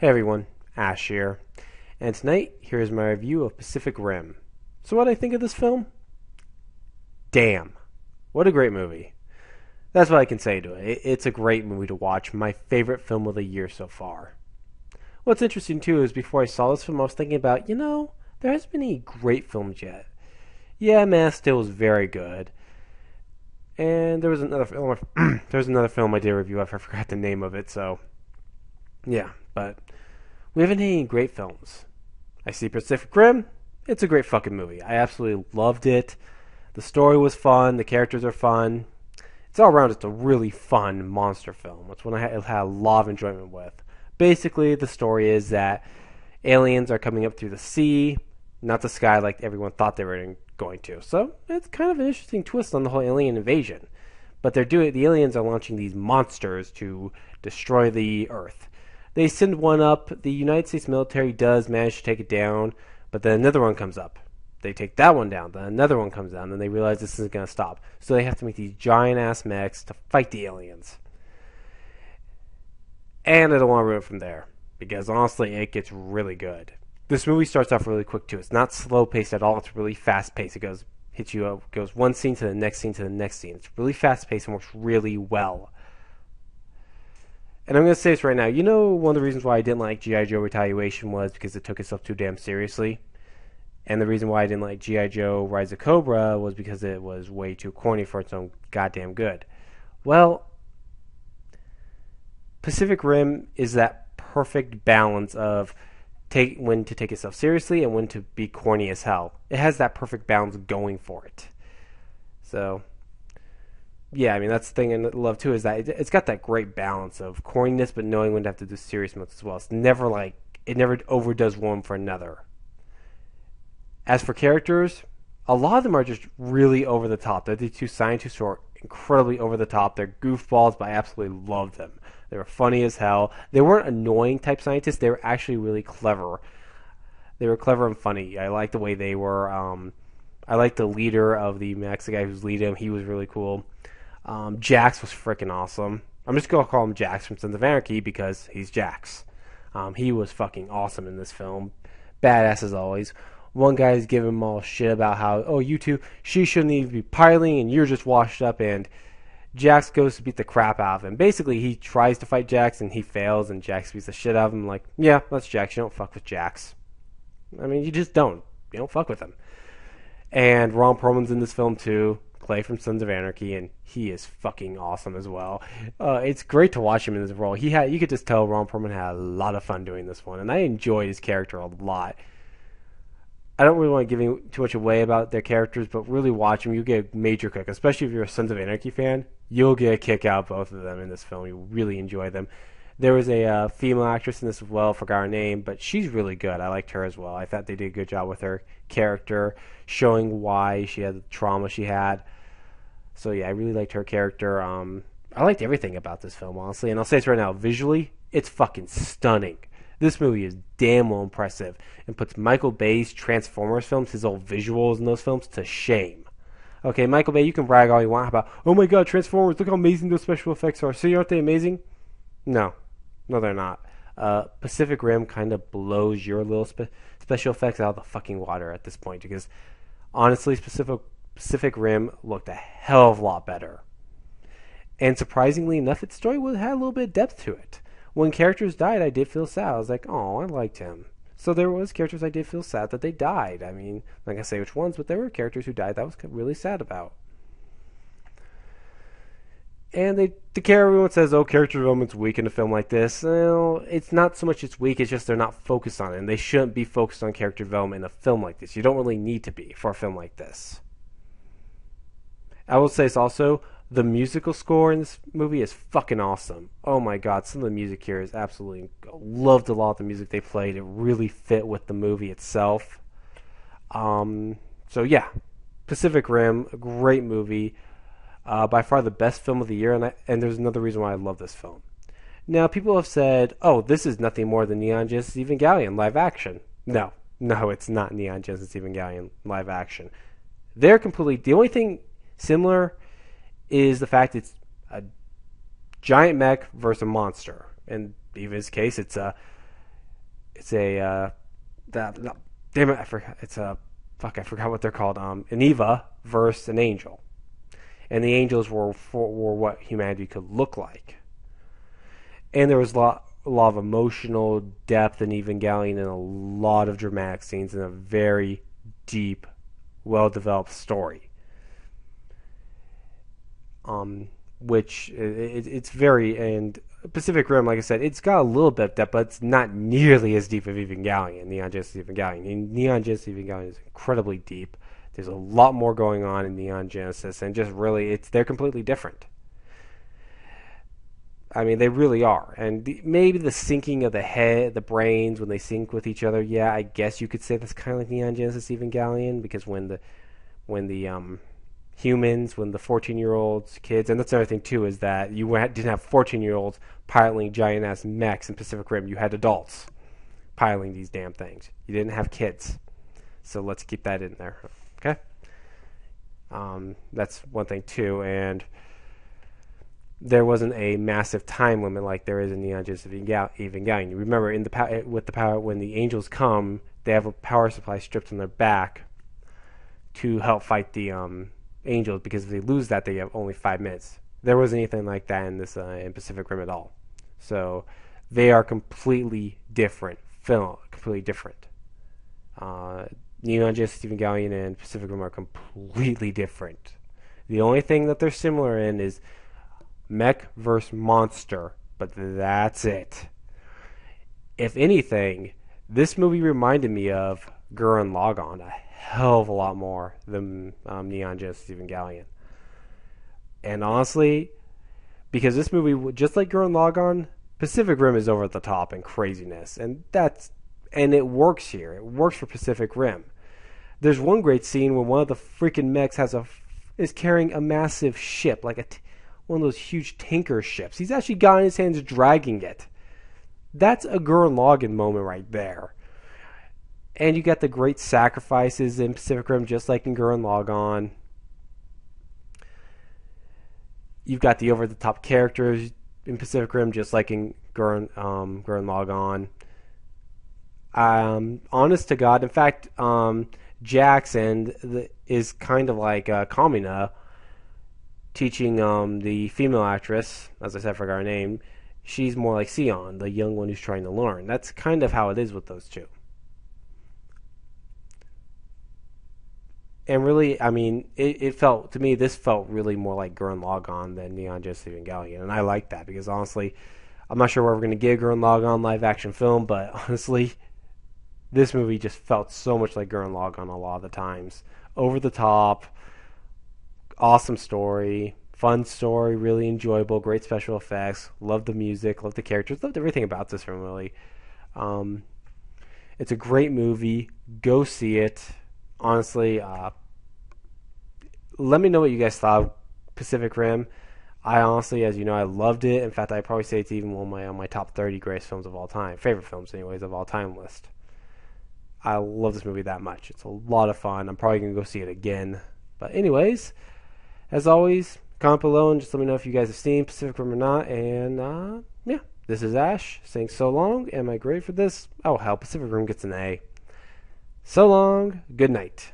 Hey everyone, Ash here, and tonight here is my review of Pacific Rim. So what do I think of this film? Damn, what a great movie. That's what I can say to it. It's a great movie to watch, my favorite film of the year so far. What's interesting too is before I saw this film I was thinking about, there hasn't been any great films yet. Yeah, Man of Steel was very good. And there was another film I did review, I forgot the name of it, so yeah, but we haven't had any great films. I see Pacific Rim. It's a great fucking movie. I absolutely loved it. The story was fun. The characters are fun. It's all around. It's a really fun monster film. It's one I had a lot of enjoyment with. Basically, the story is that aliens are coming up through the sea, not the sky like everyone thought they were going to. So it's kind of an interesting twist on the whole alien invasion. But the aliens are launching these monsters to destroy the Earth. They send one up. The United States military does manage to take it down, but then another one comes up. They take that one down. Then another one comes down. Then they realize this isn't going to stop. So they have to make these giant-ass mechs to fight the aliens. And I don't want to ruin it from there, because honestly, it gets really good. This movie starts off really quick, too. It's not slow-paced at all. It's really fast-paced. It goes one scene to the next scene to the next scene. It's really fast-paced and works really well. And I'm going to say this right now. One of the reasons why I didn't like G.I. Joe Retaliation was because it took itself too damn seriously. And the reason why I didn't like G.I. Joe Rise of Cobra was because it was way too corny for its own goddamn good. Well, Pacific Rim is that perfect balance of when to take itself seriously and when to be corny as hell. It has that perfect balance going for it. So yeah, I mean, that's the thing I love too, is that it's got that great balance of corniness, but knowing when to have to do serious moments as well. It never overdoes one for another. As for characters, a lot of them are just really over the top. They're the two scientists who are incredibly over the top. They're goofballs, but I absolutely love them. They were funny as hell. They weren't annoying type scientists. They were actually really clever. They were clever and funny. I like the way they were. I like the leader of the mechs, the guy who's leading them. He was really cool. Jax was freaking awesome. I'm just going to call him Jax from Sons of Anarchy because he's Jax. He was fucking awesome in this film. Badass as always. One guy's giving him all shit about how, oh, you two, she shouldn't even be piloting and you're just washed up, and Jax goes to beat the crap out of him. Basically, he tries to fight Jax and he fails, and Jax beats the shit out of him. Like, yeah, that's Jax. You don't fuck with Jax. I mean, you just don't. You don't fuck with him. And Ron Perlman's in this film too. Clay from Sons of Anarchy, and he is fucking awesome as well. It's great to watch him in this role. You could just tell Ron Perlman had a lot of fun doing this one, and I enjoyed his character a lot. I don't really want to give too much away about their characters, but really watch them. You get a major kick, especially if you're a Sons of Anarchy fan. You'll get a kick out of both of them in this film. You really enjoy them. There was a female actress in this as well, forgot her name, but she's really good. I liked her as well. I thought they did a good job with her character, showing why she had the trauma she had. So yeah, I really liked her character. I liked everything about this film, honestly. And I'll say this right now, visually, it's fucking stunning. This movie is damn well impressive and puts Michael Bay's Transformers films, his old visuals in those films, to shame. Okay, Michael Bay, you can brag all you want about, oh my god, Transformers, look how amazing those special effects are. See, aren't they amazing? No, they're not. Pacific Rim kind of blows your little special effects out of the fucking water at this point, because honestly, Pacific Rim looked a hell of a lot better. And surprisingly enough, its story had a little bit of depth to it. When characters died, I did feel sad. I was like, oh, I liked him. So there was characters I did feel sad that they died. I mean, I'm not going to say which ones, but there were characters who died that I was really sad about. And everyone says, oh, character development's weak in a film like this. Well, it's not so much it's weak, it's just they're not focused on it. And they shouldn't be focused on character development in a film like this. You don't really need to be for a film like this. I will say this also, the musical score in this movie is fucking awesome. Oh my god, some of the music here is absolutely... Loved a lot of the music they played. It really fit with the movie itself. So yeah, Pacific Rim, a great movie. By far the best film of the year, and there's another reason why I love this film. Now, people have said, oh, this is nothing more than Neon Genesis Evangelion live action. No, it's not Neon Genesis Evangelion live action. They're completely... The only thing similar is the fact it's a giant mech versus a monster. And in his case, it's it's a damn it, I forgot. It's a fuck. I forgot what they're called. An Eva versus an angel, and the angels were what humanity could look like. And there was a lot of emotional depth in Evangelion and a lot of dramatic scenes and a very deep, well-developed story. Which it's very, and Pacific Rim, like I said, it's got a little bit of depth, but it's not nearly as deep as Evangelion, Neon Genesis Evangelion. And Neon Genesis Evangelion is incredibly deep. There's a lot more going on in Neon Genesis, and just really, they're completely different. I mean, they really are. And maybe the syncing of the head, the brains, when they sync with each other, yeah, I guess you could say that's kind of like Neon Genesis Evangelion, because when the humans, when the 14-year-olds, kids, and that's another thing too, is that you didn't have 14-year-olds piloting giant-ass mechs in Pacific Rim. You had adults piloting these damn things. You didn't have kids. So let's keep that in there. Okay? That's one thing too, and there wasn't a massive time limit like there is in Neon Genesis Evangelion. You remember, with the power, when the angels come, they have a power supply stripped on their back to help fight the angels, because if they lose that, they have only 5 minutes. There wasn't anything like that in this in Pacific Rim at all. So they are completely different film, completely different. Neon Genesis Evangelion and Pacific Rim are completely different. The only thing that they're similar in is mech versus monster, but that's it. If anything, this movie reminded me of Gurren Lagann a hell of a lot more than Neon Genesis Evangelion. And honestly, because this movie, just like Gurren Lagann, Pacific Rim is over the top in craziness, and it works here. It works for Pacific Rim. There's one great scene where one of the freaking mechs is carrying a massive ship, like one of those huge tanker ships. He's actually got in his hands dragging it. That's a Gurren Lagann moment right there. And you got the great sacrifices in Pacific Rim, just like in Gurren Lagann. You've got the over-the-top characters in Pacific Rim, just like in Gurren Lagann. Honest to God, in fact, Jackson is kind of like Kamina, teaching the female actress, as I said, I forgot her name. She's more like Sion, the young one who's trying to learn. That's kind of how it is with those two. And really, I mean, it felt, to me, this felt really more like Gurren Lagann than Neon Genesis Evangelion. And I like that, because honestly, I'm not sure where we're going to get Gurren Lagann live action film, but honestly, this movie just felt so much like Gurren Lagann a lot of the times. Over the top, awesome story, fun story, really enjoyable, great special effects, loved the music, loved the characters, loved everything about this film, really. It's a great movie. Go see it. Honestly, let me know what you guys thought of Pacific Rim. I honestly, as you know, I loved it. In fact, I'd probably say it's even one of my top 30 greatest films of all time, favorite films, anyways, of all time list. I love this movie that much. It's a lot of fun. I'm probably going to go see it again. But anyways, as always, comment below and just let me know if you guys have seen Pacific Rim or not. And yeah, this is Ash saying so long. Am I great for this? Oh hell, Pacific Rim gets an A. So long. Good night.